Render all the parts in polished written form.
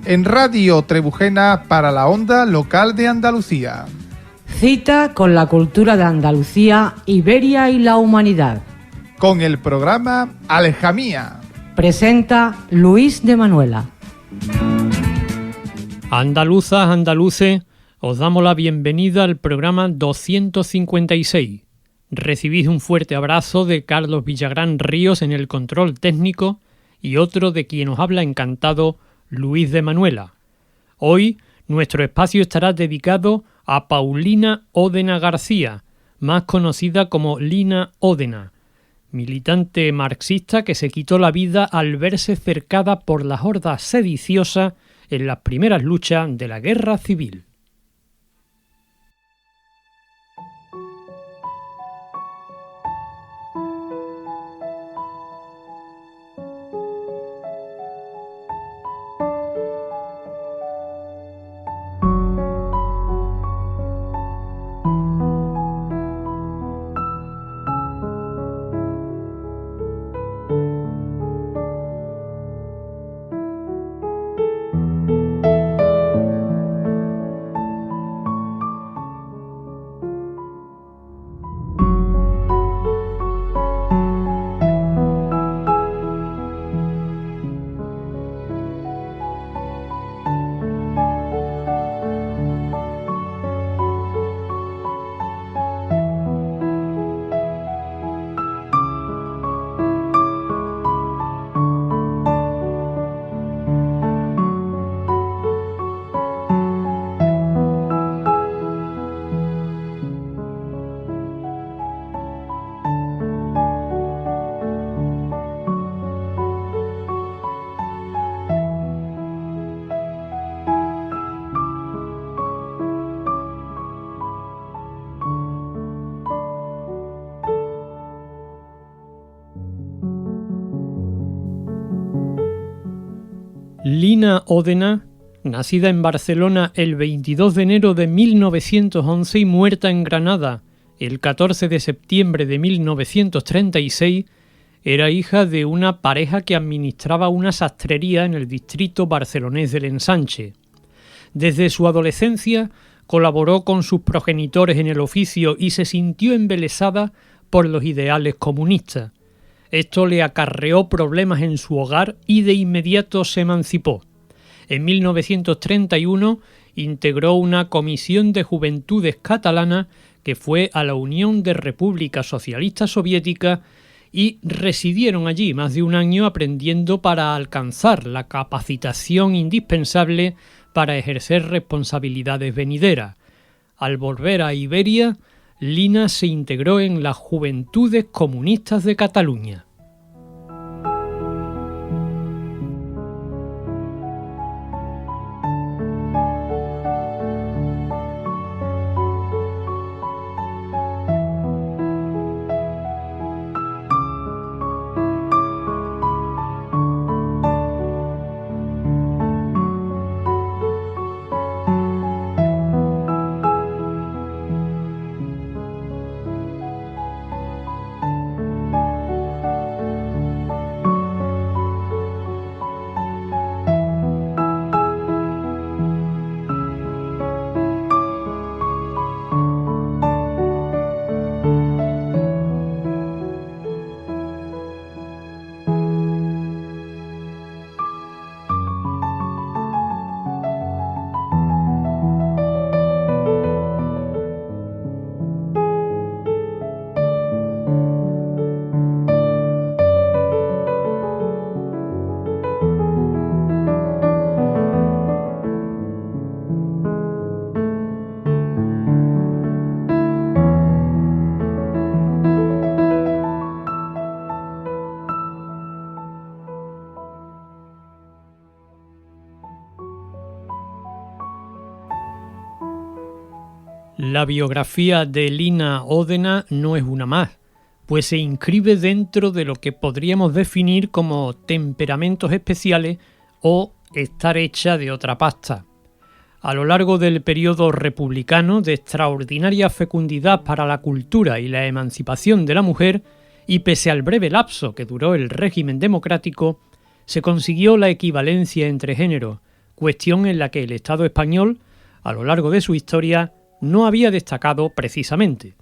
En Radio Trebujena para la onda local de Andalucía. Cita con la cultura de Andalucía, Iberia y la humanidad. Con el programa Alejamía. Presenta Luis de Manuela. Andaluzas, andaluces, os damos la bienvenida al programa 256. Recibid un fuerte abrazo de Carlos Villagrán Ríos en el control técnico y otro de quien os habla encantado, Luis de Manuela. Hoy nuestro espacio estará dedicado a Paulina Ódena García, más conocida como Lina Ódena, militante marxista que se quitó la vida al verse cercada por las hordas sediciosas en las primeras luchas de la Guerra Civil. Lina Ódena, nacida en Barcelona el 22 de enero de 1911 y muerta en Granada el 14 de septiembre de 1936, era hija de una pareja que administraba una sastrería en el distrito barcelonés del Ensanche. Desde su adolescencia colaboró con sus progenitores en el oficio y se sintió embelesada por los ideales comunistas. Esto le acarreó problemas en su hogar y de inmediato se emancipó. En 1931 integró una comisión de juventudes catalana que fue a la Unión de Repúblicas Socialistas Soviéticas y residieron allí más de un año aprendiendo para alcanzar la capacitación indispensable para ejercer responsabilidades venideras. Al volver a Iberia, Lina se integró en las Juventudes Comunistas de Cataluña. La biografía de Lina Ódena no es una más, pues se inscribe dentro de lo que podríamos definir como temperamentos especiales o estar hecha de otra pasta. A lo largo del periodo republicano, de extraordinaria fecundidad para la cultura y la emancipación de la mujer, y pese al breve lapso que duró el régimen democrático, se consiguió la equivalencia entre géneros, cuestión en la que el Estado español, a lo largo de su historia, no había destacado precisamente.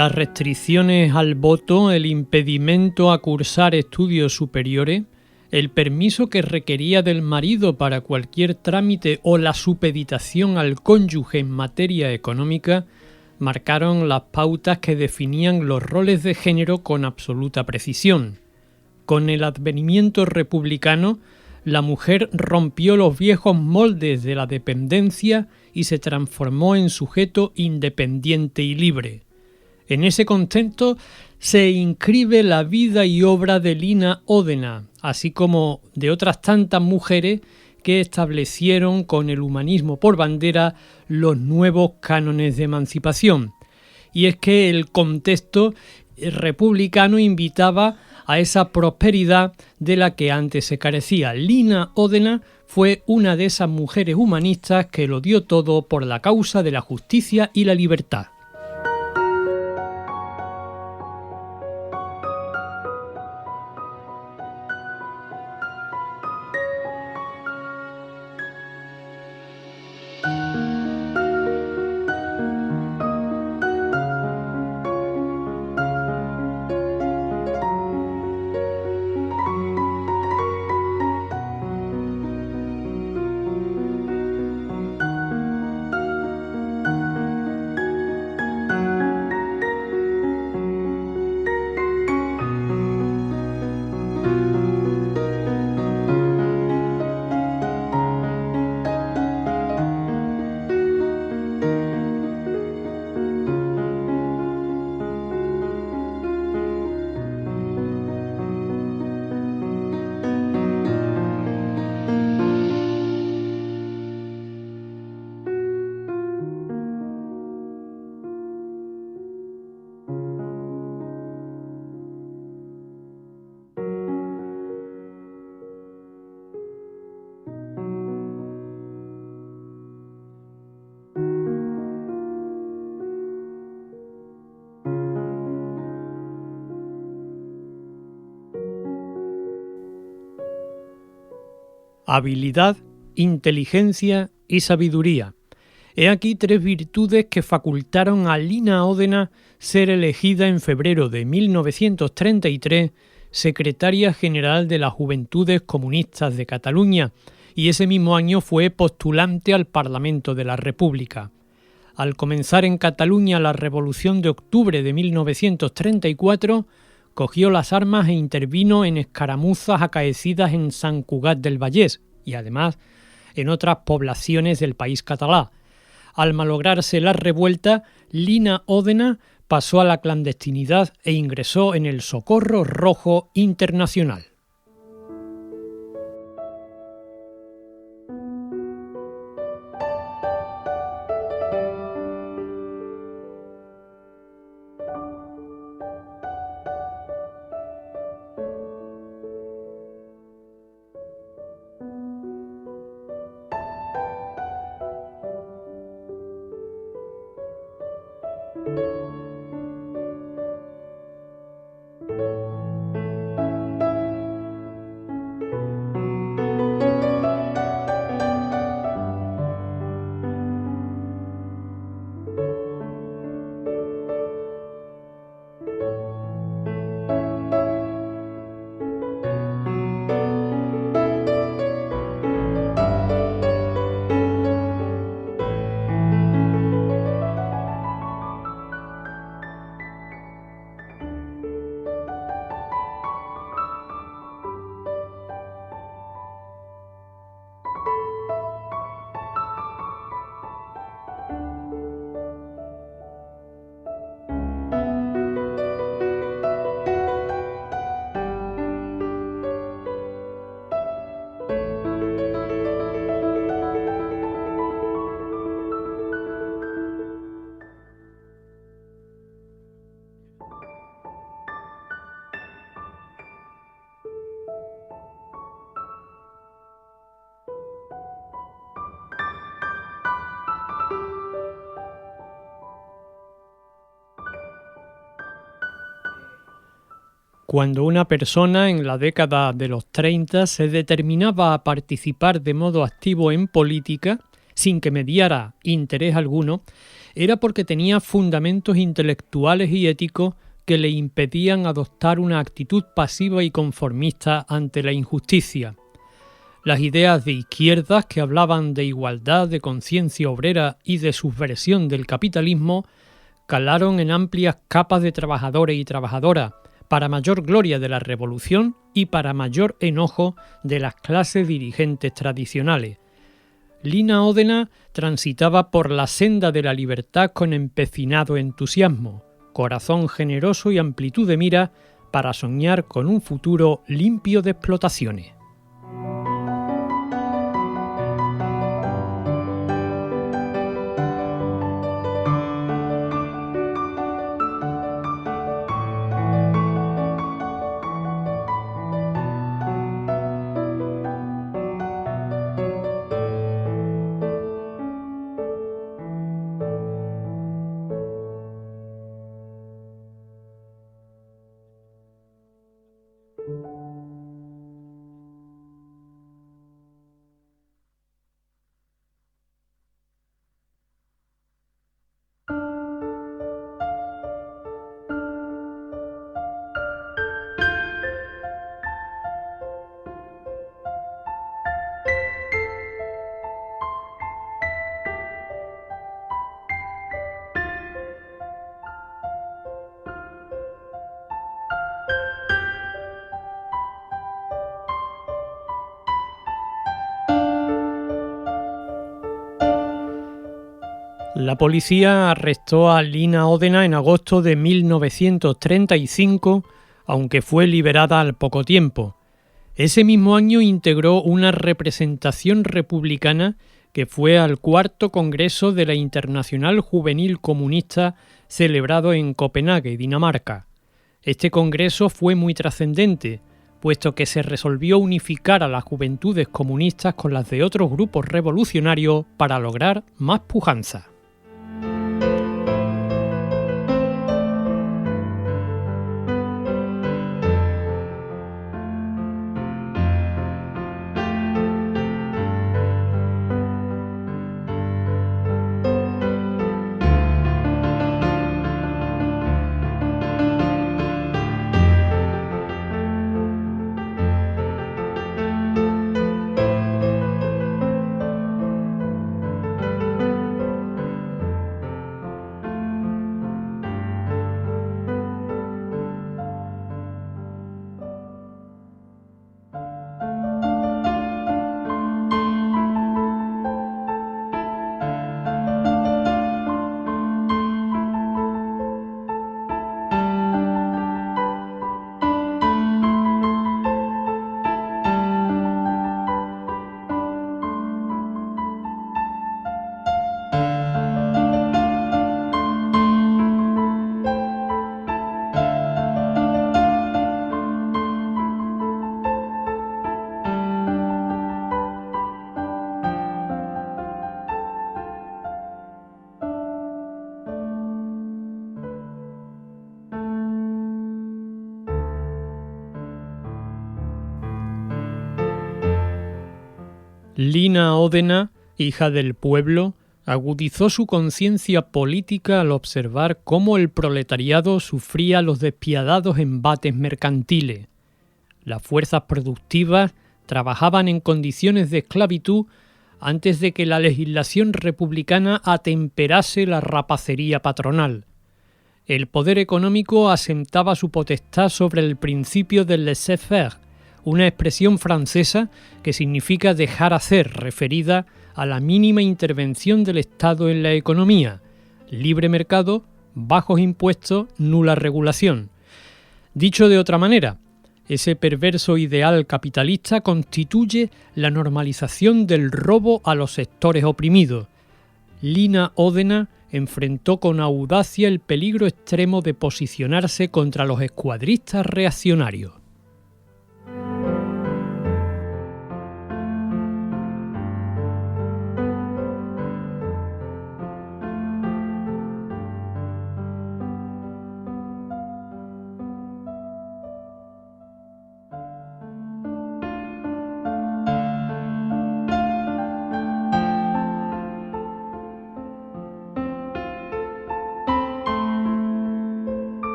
Las restricciones al voto, el impedimento a cursar estudios superiores, el permiso que requería del marido para cualquier trámite o la supeditación al cónyuge en materia económica marcaron las pautas que definían los roles de género con absoluta precisión. Con el advenimiento republicano, la mujer rompió los viejos moldes de la dependencia y se transformó en sujeto independiente y libre. En ese contexto se inscribe la vida y obra de Lina Ódena, así como de otras tantas mujeres que establecieron con el humanismo por bandera los nuevos cánones de emancipación. Y es que el contexto republicano invitaba a esa prosperidad de la que antes se carecía. Lina Ódena fue una de esas mujeres humanistas que lo dio todo por la causa de la justicia y la libertad. Habilidad, inteligencia y sabiduría. He aquí tres virtudes que facultaron a Lina Ódena ser elegida en febrero de 1933 secretaria general de las Juventudes Comunistas de Cataluña, y ese mismo año fue postulante al Parlamento de la República. Al comenzar en Cataluña la Revolución de Octubre de 1934, cogió las armas e intervino en escaramuzas acaecidas en Sant Cugat del Vallès y además en otras poblaciones del país catalá. Al malograrse la revuelta, Lina Ódena pasó a la clandestinidad e ingresó en el Socorro Rojo Internacional. Cuando una persona en la década de los 30 se determinaba a participar de modo activo en política, sin que mediara interés alguno, era porque tenía fundamentos intelectuales y éticos que le impedían adoptar una actitud pasiva y conformista ante la injusticia. Las ideas de izquierdas que hablaban de igualdad, de conciencia obrera y de subversión del capitalismo calaron en amplias capas de trabajadores y trabajadoras, para mayor gloria de la revolución y para mayor enojo de las clases dirigentes tradicionales. Lina Ódena transitaba por la senda de la libertad con empecinado entusiasmo, corazón generoso y amplitud de mira para soñar con un futuro limpio de explotaciones. La policía arrestó a Lina Ódena en agosto de 1935, aunque fue liberada al poco tiempo. Ese mismo año integró una representación republicana que fue al cuarto Congreso de la Internacional Juvenil Comunista celebrado en Copenhague, Dinamarca. Este congreso fue muy trascendente, puesto que se resolvió unificar a las juventudes comunistas con las de otros grupos revolucionarios para lograr más pujanza. Lina Ódena, hija del pueblo, agudizó su conciencia política al observar cómo el proletariado sufría los despiadados embates mercantiles. Las fuerzas productivas trabajaban en condiciones de esclavitud antes de que la legislación republicana atemperase la rapacería patronal. El poder económico asentaba su potestad sobre el principio del laissez-faire, una expresión francesa que significa dejar hacer, referida a la mínima intervención del Estado en la economía, libre mercado, bajos impuestos, nula regulación. Dicho de otra manera, ese perverso ideal capitalista constituye la normalización del robo a los sectores oprimidos. Lina Ódena enfrentó con audacia el peligro extremo de posicionarse contra los escuadristas reaccionarios.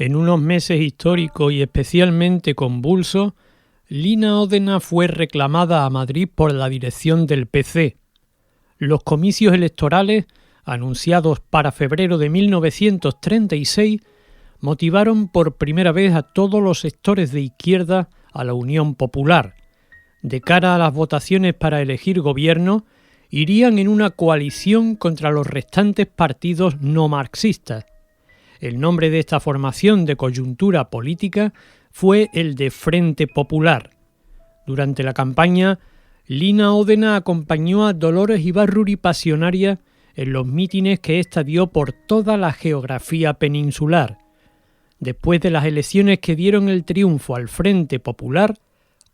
En unos meses históricos y especialmente convulsos, Lina Ódena fue reclamada a Madrid por la dirección del PC. Los comicios electorales, anunciados para febrero de 1936, motivaron por primera vez a todos los sectores de izquierda a la Unión Popular. De cara a las votaciones para elegir gobierno, irían en una coalición contra los restantes partidos no marxistas. El nombre de esta formación de coyuntura política fue el de Frente Popular. Durante la campaña, Lina Ódena acompañó a Dolores Ibárruri Pasionaria en los mítines que ésta dio por toda la geografía peninsular. Después de las elecciones que dieron el triunfo al Frente Popular,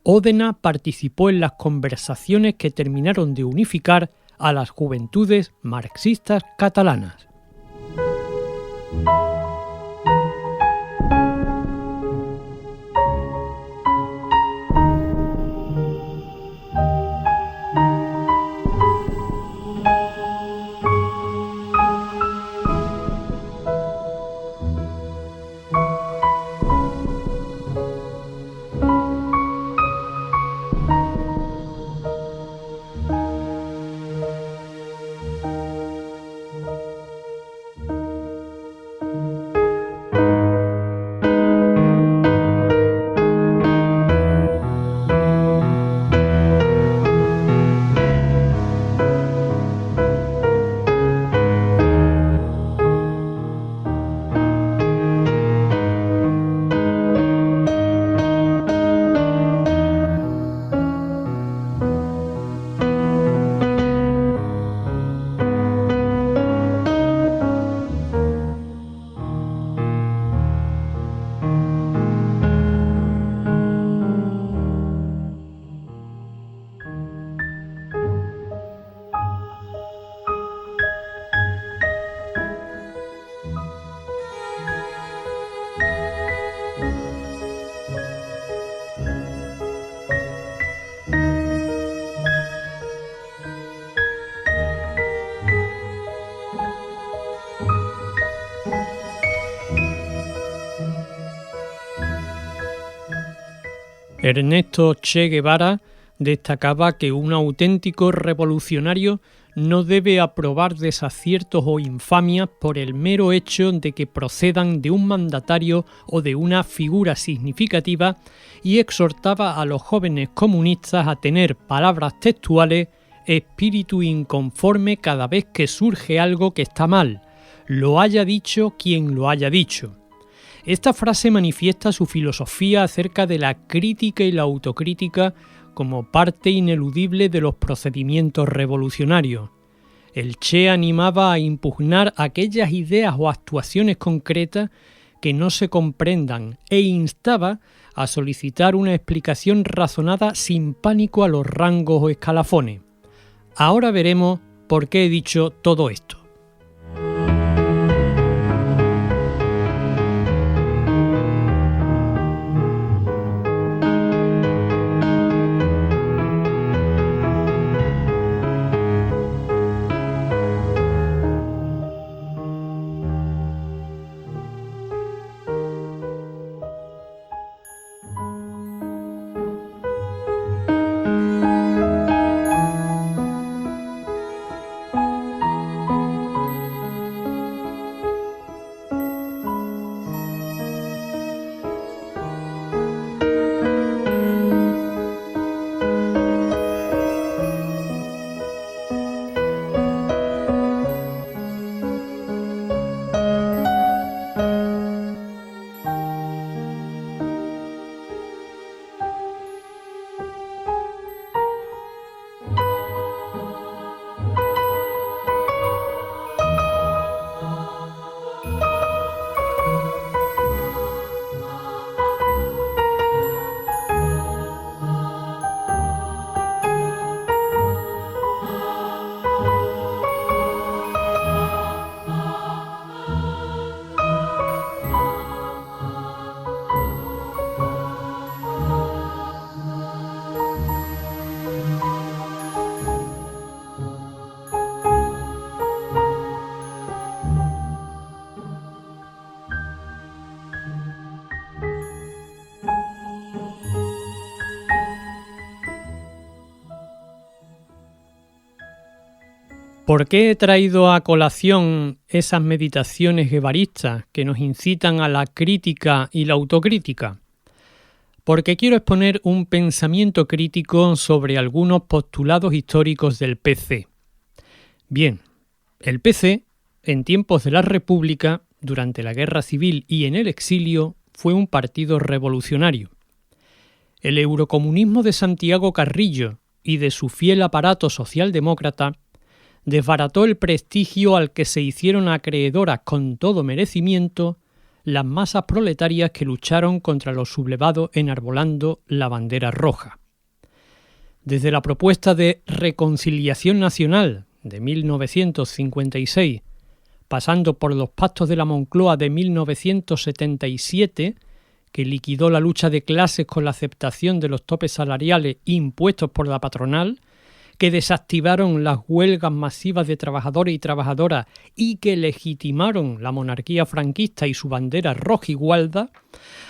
Ódena participó en las conversaciones que terminaron de unificar a las juventudes marxistas catalanas. Ernesto Che Guevara destacaba que un auténtico revolucionario no debe aprobar desaciertos o infamias por el mero hecho de que procedan de un mandatario o de una figura significativa, y exhortaba a los jóvenes comunistas a tener, palabras textuales, espíritu inconforme cada vez que surge algo que está mal, lo haya dicho quien lo haya dicho. Esta frase manifiesta su filosofía acerca de la crítica y la autocrítica como parte ineludible de los procedimientos revolucionarios. El Che animaba a impugnar aquellas ideas o actuaciones concretas que no se comprendan e instaba a solicitar una explicación razonada sin pánico a los rangos o escalafones. Ahora veremos por qué he dicho todo esto. ¿Por qué he traído a colación esas meditaciones guevaristas que nos incitan a la crítica y la autocrítica? Porque quiero exponer un pensamiento crítico sobre algunos postulados históricos del PC. Bien, el PC, en tiempos de la República, durante la Guerra Civil y en el exilio, fue un partido revolucionario. El eurocomunismo de Santiago Carrillo y de su fiel aparato socialdemócrata desbarató el prestigio al que se hicieron acreedoras con todo merecimiento las masas proletarias que lucharon contra los sublevados enarbolando la bandera roja. Desde la propuesta de Reconciliación Nacional de 1956, pasando por los pactos de la Moncloa de 1977, que liquidó la lucha de clases con la aceptación de los topes salariales impuestos por la patronal, que desactivaron las huelgas masivas de trabajadores y trabajadoras y que legitimaron la monarquía franquista y su bandera rojigualda,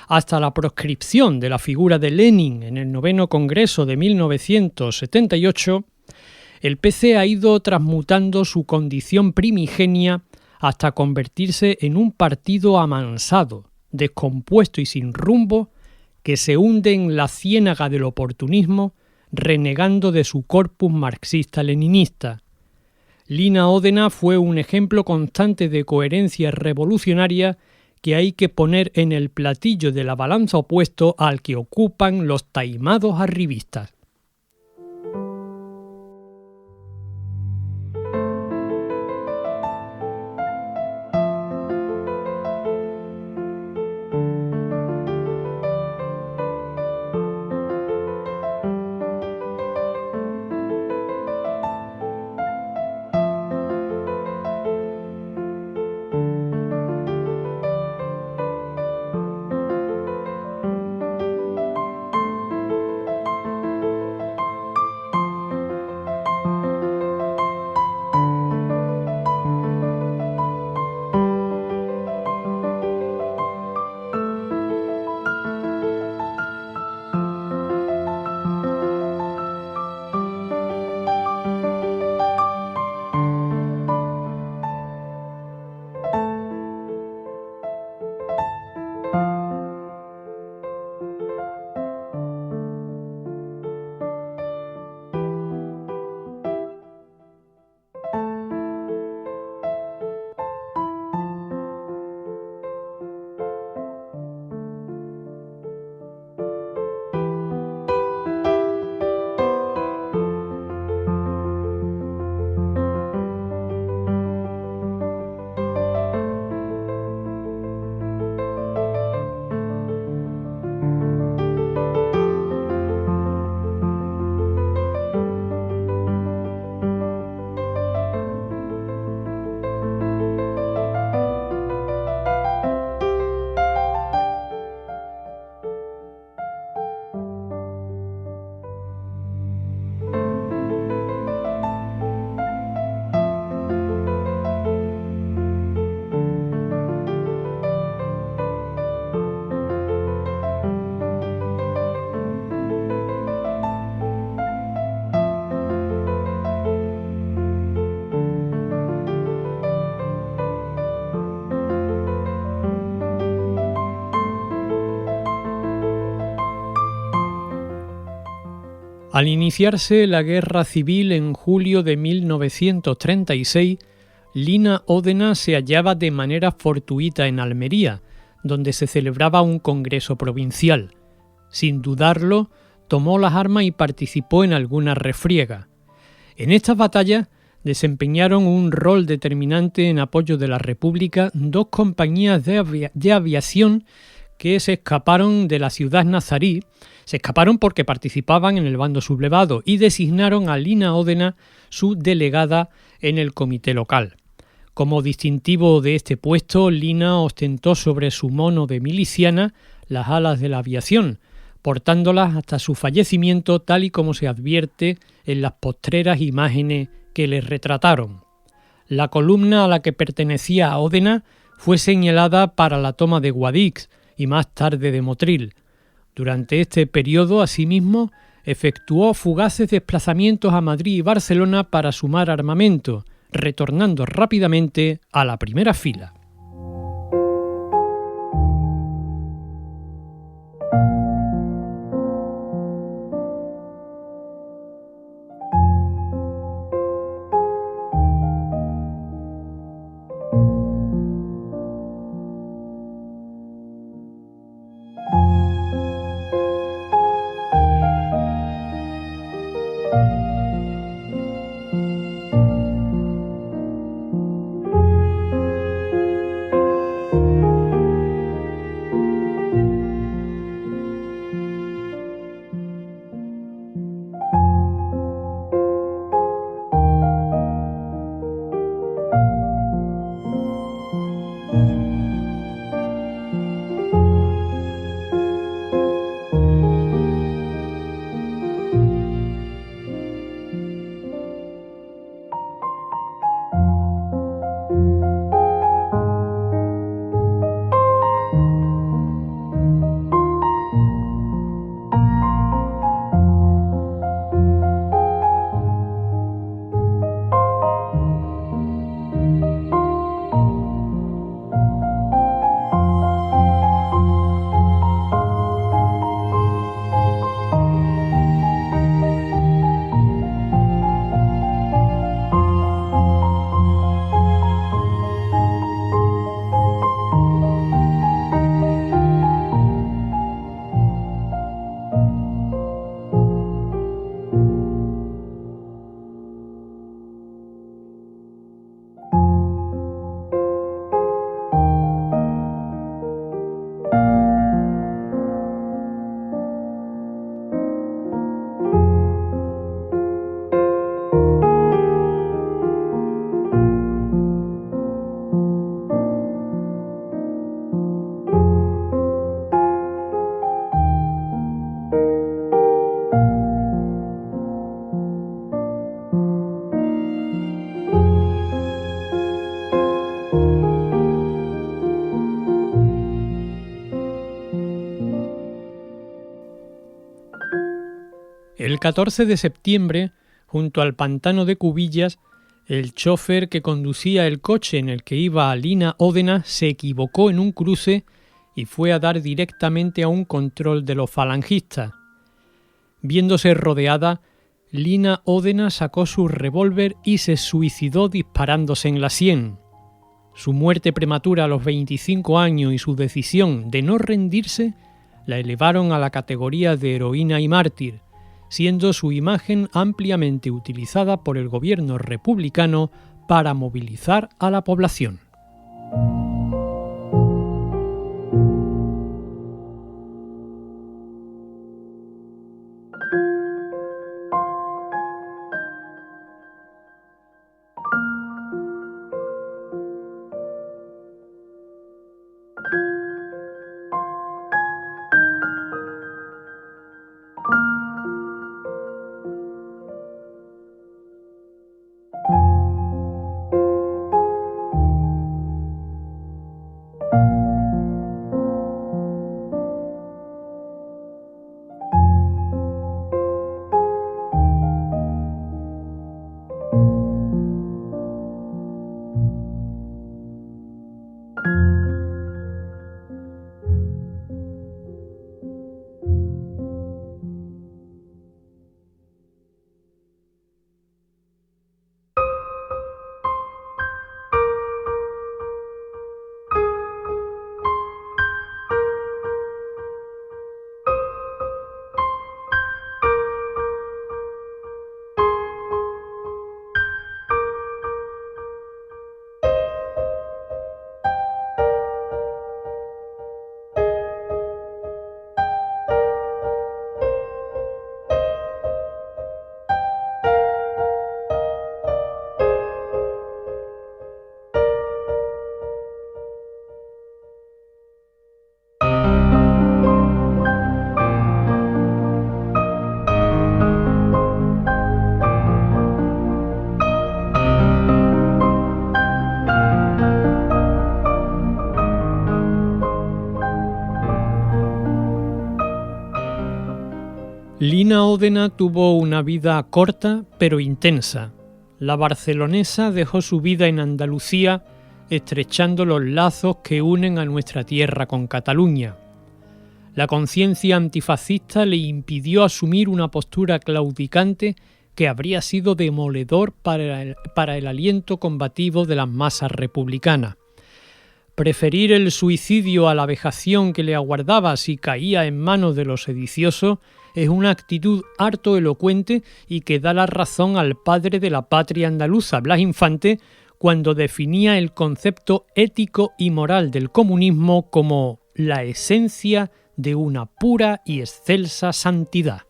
hasta la proscripción de la figura de Lenin en el 9º Congreso de 1978, el PC ha ido transmutando su condición primigenia hasta convertirse en un partido amansado, descompuesto y sin rumbo, que se hunde en la ciénaga del oportunismo, renegando de su corpus marxista-leninista. Lina Ódena fue un ejemplo constante de coherencia revolucionaria que hay que poner en el platillo de la balanza opuesto al que ocupan los taimados arribistas. Al iniciarse la Guerra Civil en julio de 1936, Lina Ódena se hallaba de manera fortuita en Almería, donde se celebraba un congreso provincial. Sin dudarlo, tomó las armas y participó en alguna refriega. En estas batallas desempeñaron un rol determinante en apoyo de la República dos compañías de aviación que se escaparon de la ciudad nazarí. Se escaparon porque participaban en el bando sublevado y designaron a Lina Ódena su delegada en el comité local. Como distintivo de este puesto, Lina ostentó sobre su mono de miliciana las alas de la aviación, portándolas hasta su fallecimiento, tal y como se advierte en las postreras imágenes que le retrataron. La columna a la que pertenecía Ódena fue señalada para la toma de Guadix y más tarde de Motril. Durante este periodo, asimismo, efectuó fugaces desplazamientos a Madrid y Barcelona para sumar armamento, retornando rápidamente a la primera fila. El 14 de septiembre, junto al pantano de Cubillas, el chofer que conducía el coche en el que iba Lina Ódena se equivocó en un cruce y fue a dar directamente a un control de los falangistas. Viéndose rodeada, Lina Ódena sacó su revólver y se suicidó disparándose en la sien. Su muerte prematura a los 25 años y su decisión de no rendirse la elevaron a la categoría de heroína y mártir, siendo su imagen ampliamente utilizada por el gobierno republicano para movilizar a la población. Lina Ódena tuvo una vida corta pero intensa. la barcelonesa dejó su vida en Andalucía, estrechando los lazos que unen a nuestra tierra con Cataluña. La conciencia antifascista le impidió asumir una postura claudicante que habría sido demoledor para el aliento combativo de las masas republicanas. Preferir el suicidio a la vejación que le aguardaba si caía en manos de los sediciosos es una actitud harto elocuente y que da la razón al padre de la patria andaluza, Blas Infante, cuando definía el concepto ético y moral del comunismo como la esencia de una pura y excelsa santidad.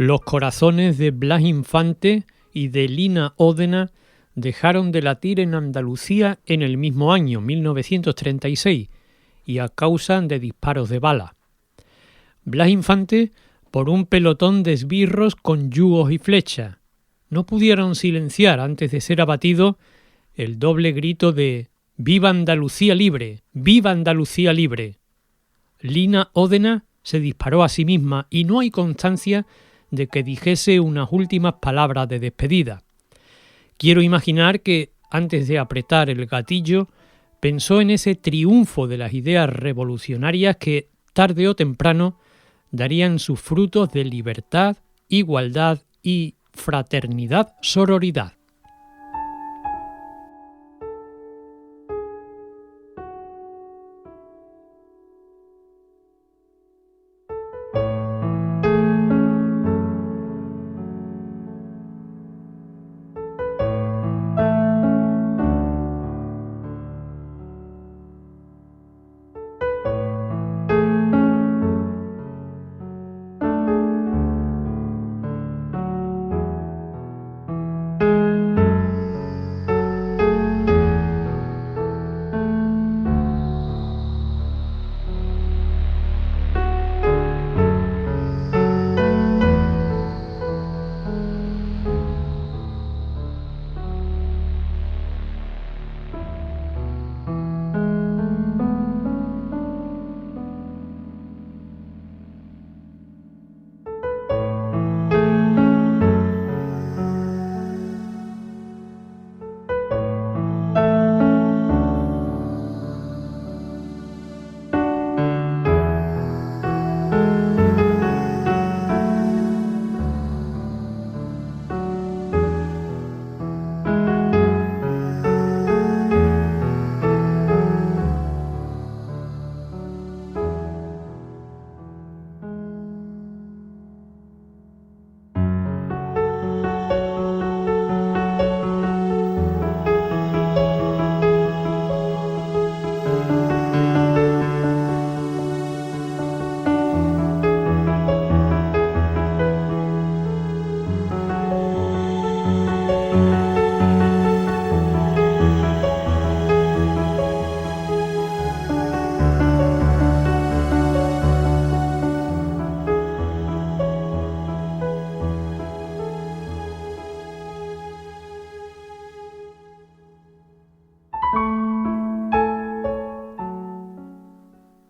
Los corazones de Blas Infante y de Lina Ódena dejaron de latir en Andalucía en el mismo año, 1936, y a causa de disparos de bala. Blas Infante por un pelotón de esbirros con yugos y flechas. No pudieron silenciar, antes de ser abatido, el doble grito de «¡Viva Andalucía libre! ¡Viva Andalucía libre!». Lina Ódena se disparó a sí misma y no hay constancia de que dijese unas últimas palabras de despedida. Quiero imaginar que, antes de apretar el gatillo, pensó en ese triunfo de las ideas revolucionarias que, tarde o temprano, darían sus frutos de libertad, igualdad y fraternidad, sororidad.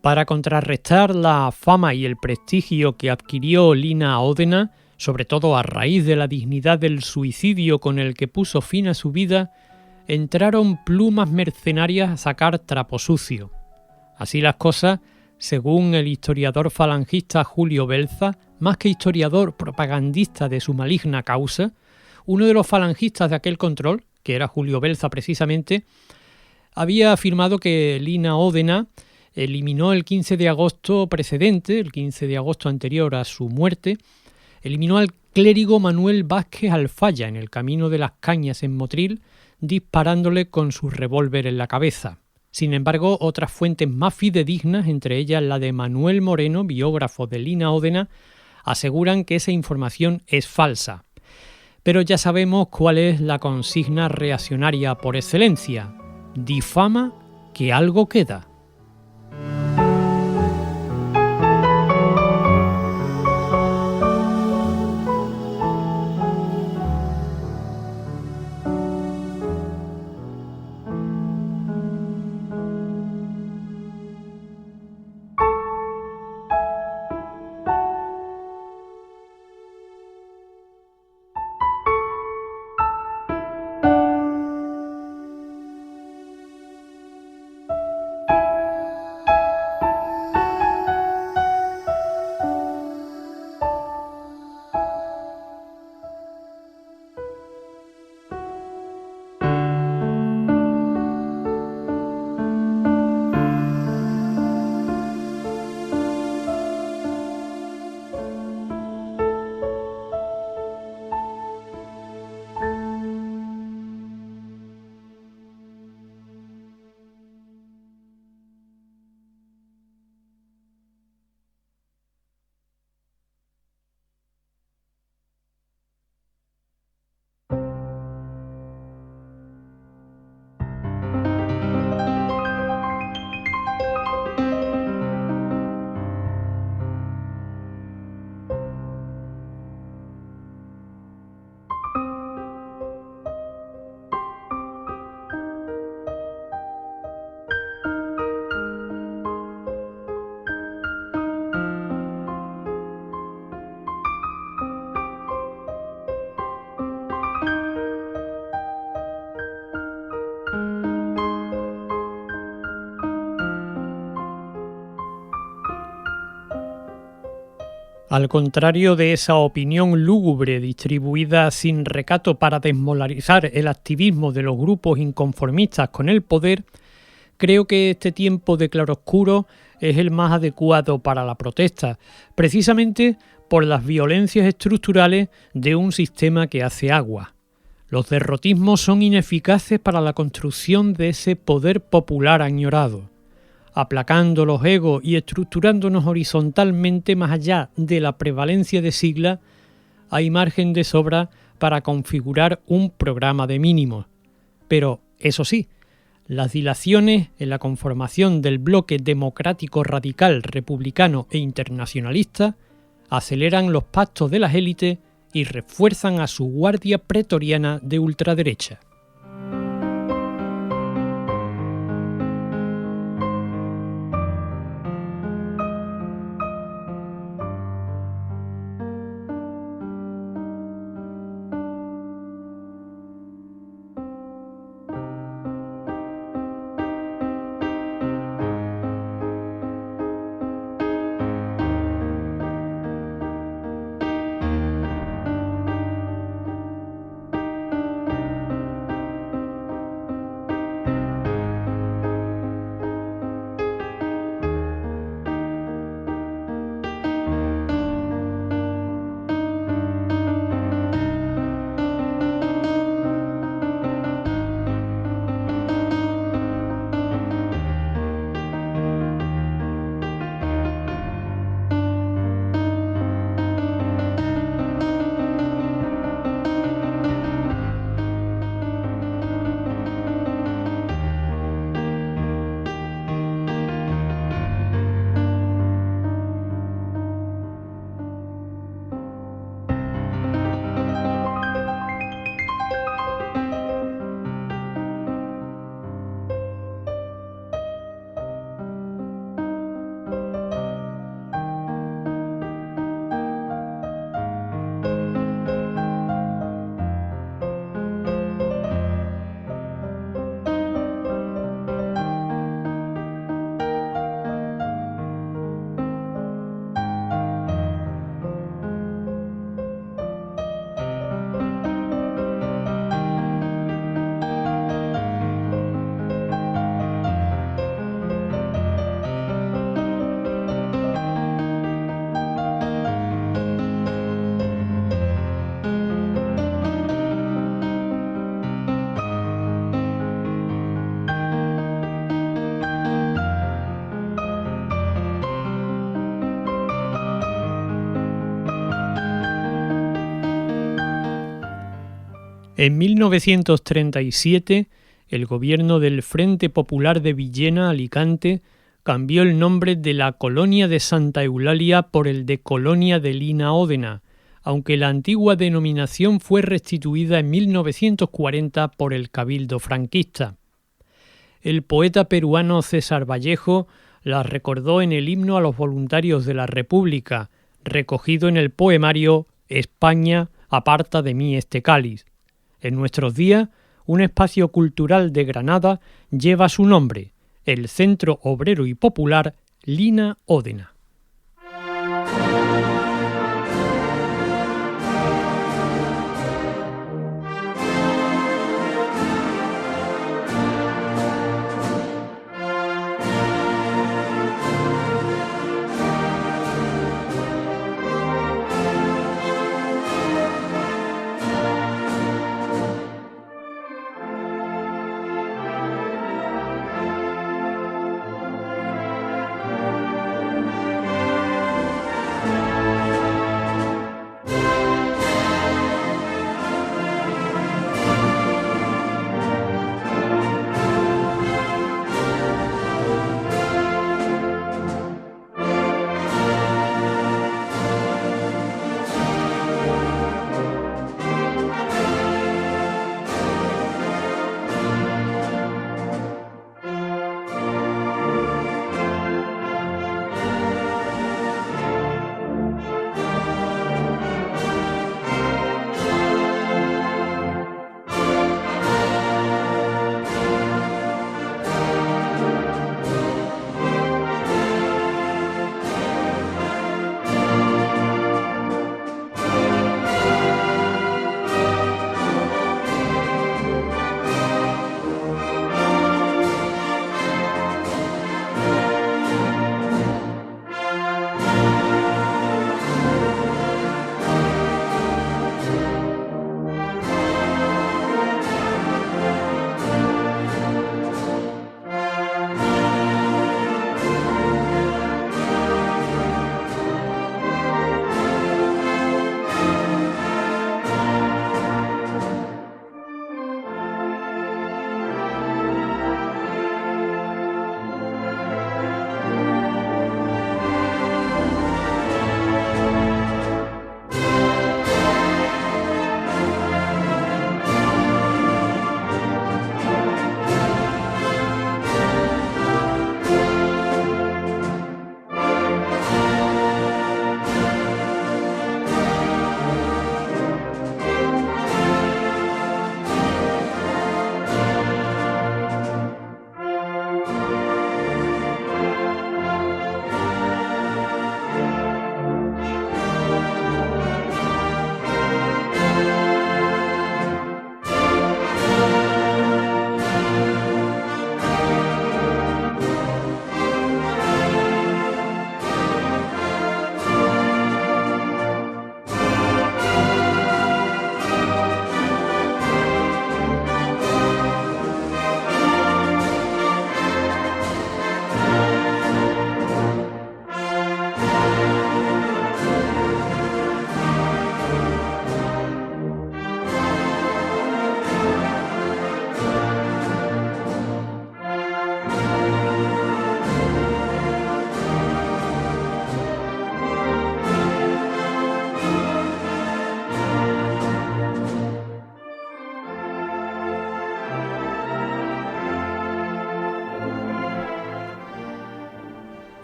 Para contrarrestar la fama y el prestigio que adquirió Lina Ódena, sobre todo a raíz de la dignidad del suicidio con el que puso fin a su vida, entraron plumas mercenarias a sacar trapo sucio. Así las cosas, según el historiador falangista Julio Belza, más que historiador propagandista de su maligna causa, uno de los falangistas de aquel control, que era Julio Belza precisamente, había afirmado que Lina Ódena eliminó el 15 de agosto precedente, el 15 de agosto anterior a su muerte, eliminó al clérigo Manuel Vázquez Alfaya en el camino de las Cañas en Motril, disparándole con su revólver en la cabeza. Sin embargo, otras fuentes más fidedignas, entre ellas la de Manuel Moreno, biógrafo de Lina Ódena, aseguran que esa información es falsa. Pero ya sabemos cuál es la consigna reaccionaria por excelencia: difama que algo queda. Al contrario de esa opinión lúgubre distribuida sin recato para desmoralizar el activismo de los grupos inconformistas con el poder, creo que este tiempo de claroscuro es el más adecuado para la protesta, precisamente por las violencias estructurales de un sistema que hace agua. Los derrotismos son ineficaces para la construcción de ese poder popular añorado, aplacando los egos y estructurándonos horizontalmente más allá de la prevalencia de siglas. Hay margen de sobra para configurar un programa de mínimos. Pero, eso sí, las dilaciones en la conformación del bloque democrático radical, republicano e internacionalista aceleran los pactos de las élites y refuerzan a su guardia pretoriana de ultraderecha. En 1937, el gobierno del Frente Popular de Villena, Alicante, cambió el nombre de la colonia de Santa Eulalia por el de Colonia de Lina Ódena, aunque la antigua denominación fue restituida en 1940 por el Cabildo franquista. El poeta peruano César Vallejo la recordó en el himno a los voluntarios de la República, recogido en el poemario España, aparta de mí este cáliz. En nuestros días, un espacio cultural de Granada lleva su nombre, el Centro Obrero y Popular Lina Ódena.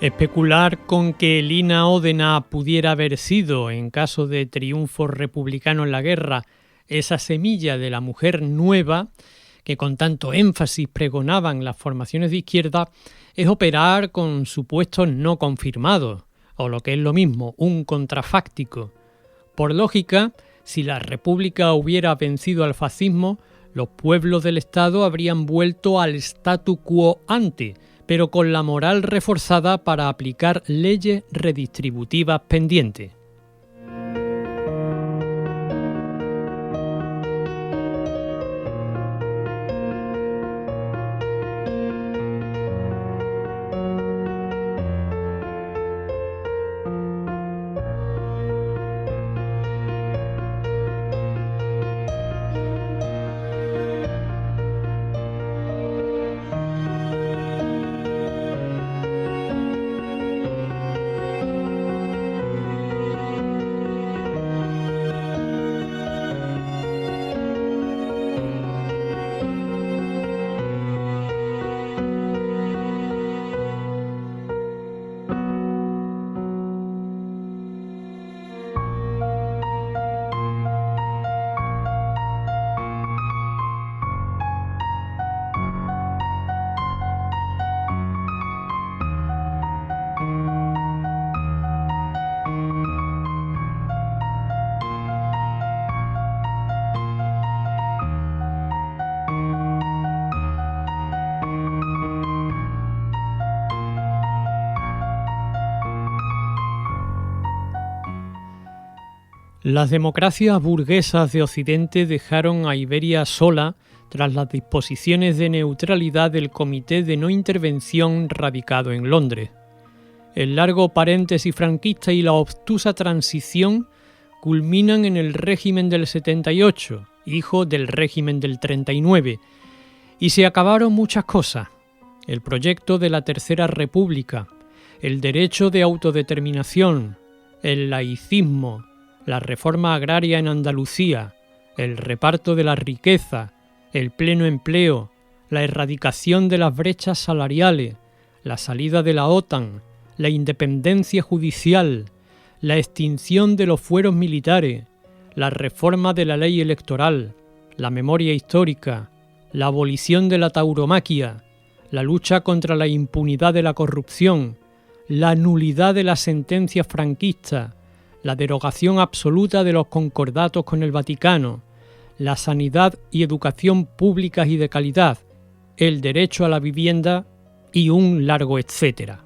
Especular con que Lina Ódena pudiera haber sido, en caso de triunfo republicano en la guerra, esa semilla de la mujer nueva que con tanto énfasis pregonaban las formaciones de izquierda, es operar con supuestos no confirmados, o lo que es lo mismo, un contrafáctico. Por lógica, si la República hubiera vencido al fascismo, los pueblos del Estado habrían vuelto al statu quo ante, pero con la moral reforzada para aplicar leyes redistributivas pendientes. Las democracias burguesas de Occidente dejaron a Iberia sola tras las disposiciones de neutralidad del Comité de No Intervención radicado en Londres. El largo paréntesis franquista y la obtusa transición culminan en el régimen del 78, hijo del régimen del 39, y se acabaron muchas cosas: el proyecto de la Tercera República, el derecho de autodeterminación, el laicismo, la reforma agraria en Andalucía, el reparto de la riqueza, el pleno empleo, la erradicación de las brechas salariales, la salida de la OTAN, la independencia judicial, la extinción de los fueros militares, la reforma de la ley electoral, la memoria histórica, la abolición de la tauromaquia, la lucha contra la impunidad de la corrupción, la nulidad de las sentencias franquistas, la derogación absoluta de los concordatos con el Vaticano, la sanidad y educación públicas y de calidad, el derecho a la vivienda y un largo etcétera.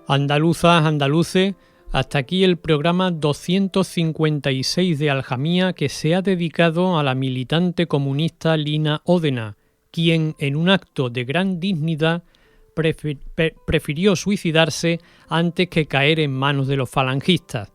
Andaluzas, andaluces, hasta aquí el programa 256 de Aljamía, que se ha dedicado a la militante comunista Lina Ódena, quien en un acto de gran dignidad prefirió suicidarse antes que caer en manos de los falangistas.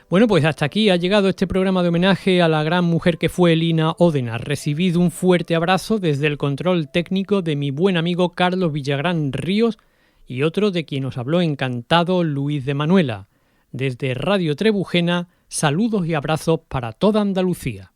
Bueno, pues hasta aquí ha llegado este programa de homenaje a la gran mujer que fue Lina Ódena. Recibid un fuerte abrazo desde el control técnico de mi buen amigo Carlos Villagrán Ríos y otro de quien os habló encantado, Luis de Manuela. Desde Radio Trebujena, saludos y abrazos para toda Andalucía.